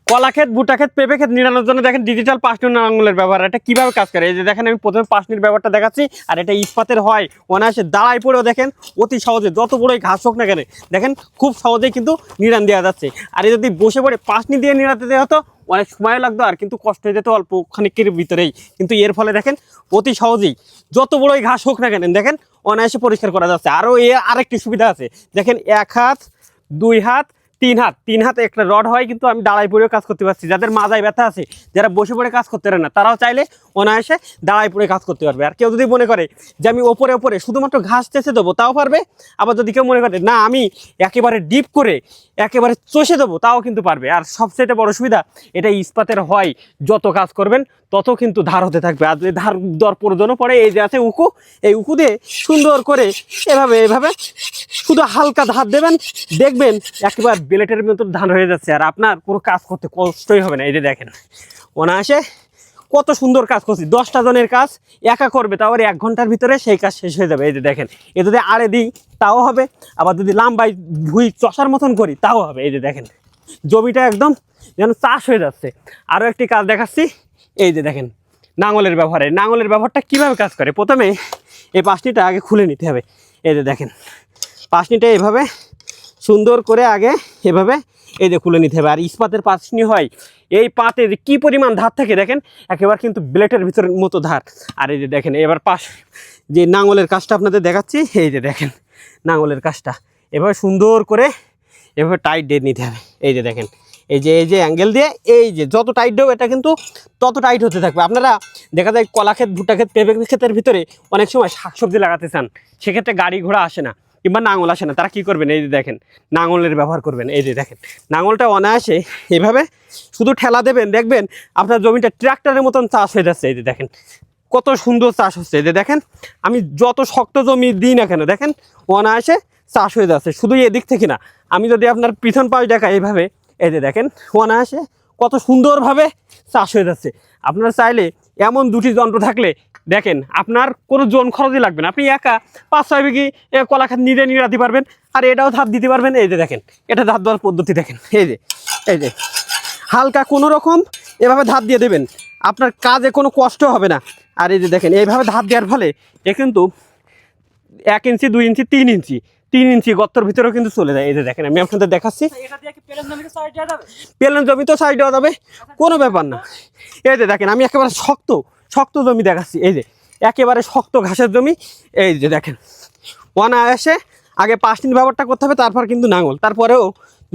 কলা ক্ষেত, ভুট্টা ক্ষেত, পেঁপে ক্ষেত নিড়ানোর জন্য দেখেন ডিজিটাল পাঁচনি নাঙ্গলের ব্যবহার। এটা কিভাবে কাজ করে এই যে দেখেন, আমি প্রথমে পাঁচনির ব্যবহারটা দেখাচ্ছি। আর এটা ইস্পাতের হয়, অনায়াসে দাঁড়ায় পড়েও দেখেন অতি সহজে যত বড়ই ঘাস হোক না কেন দেখেন খুব সহজেই কিন্তু নিড়ান দেওয়া যাচ্ছে। আর যদি বসে পড়ে পাঁচনি দিয়ে নিড়াতে দেওয়া হতো অনেক সময় লাগতো আর কিন্তু কষ্ট হয়ে যেত অল্প খানিকের ভিতরেই। কিন্তু এর ফলে দেখেন অতি সহজেই যত বড়ই ঘাস হোক না কেন দেখেন অনায়াসে পরিষ্কার করা যাচ্ছে। আরও এর আরেকটি সুবিধা আছে, দেখেন 1 হাত 2 হাত 3 হাত একটা রড হয়, কিন্তু আমি দাঁড়াই পড়েও কাজ করতে পারছি। যাদের মাজায় ব্যথা আছে, যারা বসে পড়ে কাজ করতে পারে না, তারাও চাইলে অনায়াসে দাঁড়াই পড়ে কাজ করতে পারবে। আর কেউ যদি মনে করে যে আমি ওপরে ওপরে শুধুমাত্র ঘাস চেষে দেবো, তাও পারবে। আবার যদি কেউ মনে করে না আমি একেবারে ডিপ করে একেবারে চষে দেবো, তাও কিন্তু পারবে। আর সবচেয়ে বড় সুবিধা, এটা ইস্পাতের হয়, যত কাজ করবেন তত কিন্তু ধার হতে থাকবে। আর যদি ধার দর প্রয়োজনও পড়ে, এই যে আছে উকু, এই উকু দিয়ে সুন্দর করে এভাবে এভাবে শুধু হালকা ধার দেবেন, দেখবেন একেবারে বেলেটের মতো ধান হয়ে যাচ্ছে। আর আপনার কোনো কাজ করতে কষ্টই হবে না। এই যে দেখেন অনায়াসে কত সুন্দর কাজ করছি। 10টা জনের কাজ একা করবে, তাও 1 ঘন্টার ভিতরে সেই কাজ শেষ হয়ে যাবে। এই যে দেখেন, এ যদি আড়ে দিই তাও হবে, আবার যদি লাম্বাই ভুই চষার মতন করি তাও হবে। এই যে দেখেন জমিটা একদম যেন চাষ হয়ে যাচ্ছে। আরও একটি কাজ দেখাচ্ছি, এই যে দেখেন নাঙলের ব্যবহারে। নাঙলের ব্যবহারটা কীভাবে কাজ করে, প্রথমে এই পাঁচনিটা আগে খুলে নিতে হবে। এই যে দেখেন পাঁচনিটা এভাবে সুন্দর করে আগে এভাবে এই যে খুলে নিতে হবে। আর ইস্পাতের পাঁচনি হয়, এই পাতে যে কী পরিমাণ ধার থাকে দেখেন, একেবারে কিন্তু ব্লেটের ভিতরের মতো ধার। আর এই যে দেখেন এবার যে নাঙলের কাজটা আপনাদের দেখাচ্ছি, এই যে দেখেন নাঙলের কাজটা এভাবে সুন্দর করে এভাবে টাইট দিয়ে নিতে হবে। এই যে দেখেন এই যে অ্যাঙ্গেল দিয়ে এই যে যত টাইট দেবো এটা কিন্তু তত টাইট হতে থাকবে। আপনারা দেখা যায় কলা ক্ষেত, ভুট্টা ক্ষেত, পেঁপে ক্ষেতের ভিতরে অনেক সময় শাকসবজি লাগাতে চান, সেক্ষেত্রে গাড়ি ঘোড়া আসে না কিংবা নাঙল আসে না, তারা কী করবেন, এই যে দেখেন নাঙলের ব্যবহার করবেন। এই যে দেখেন নাঙলটা অনায়াসে এভাবে শুধু ঠেলা দেবেন, দেখবেন আপনার জমিটা ট্র্যাক্টরের মতন চাষ হয়ে যাচ্ছে। এই যে দেখেন কত সুন্দর চাষ হচ্ছে। এই যে দেখেন আমি যত শক্ত জমি দিই না কেন দেখেন অনায়াসে চাষ হয়ে যাচ্ছে। শুধু এদিক থেকে না, আমি যদি আপনার পিছন পাশ দেখাই এইভাবে, এই যে দেখেন অনায়াসে কত সুন্দরভাবে চাষ হয়ে যাচ্ছে। আপনারা চাইলে এমন দুটি যন্ত্র থাকলে দেখেন আপনার কোনো জন খরচই লাগবে না, আপনি একা 5-6 বিঘি কলা খাত নিজে নিড়াতে পারবেন, আর এটাও ধাপ দিতে পারবেন। এই যে দেখেন এটা ধাপ দেওয়ার পদ্ধতি দেখেন, এই যে হালকা কোনো রকম এভাবে ধাপ দিয়ে দেবেন, আপনার কাজে কোনো কষ্ট হবে না। আর এই যে দেখেন এইভাবে ধাপ দেওয়ার ফলে এ কিন্তু 1 ইঞ্চি 2 ইঞ্চি 3 ইঞ্চি গর্তর ভিতরেও কিন্তু চলে যায়। এই যে দেখেন আমি আপনাদের দেখাচ্ছি, প্লেন জমি তো সাইড দেওয়া যাবে, কোনো ব্যাপার না। এই যে দেখেন আমি একেবারে শক্ত জমি দেখাচ্ছি, এই যে একেবারে শক্ত ঘাসের জমি। এই যে দেখেন অনায়াসে আগে পাঁচটি ব্যবহারটা করতে হবে, তারপর কিন্তু নাঙল। তারপরেও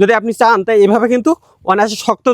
যদি আপনি চান তাই এভাবে কিন্তু অনায়াসে শক্ত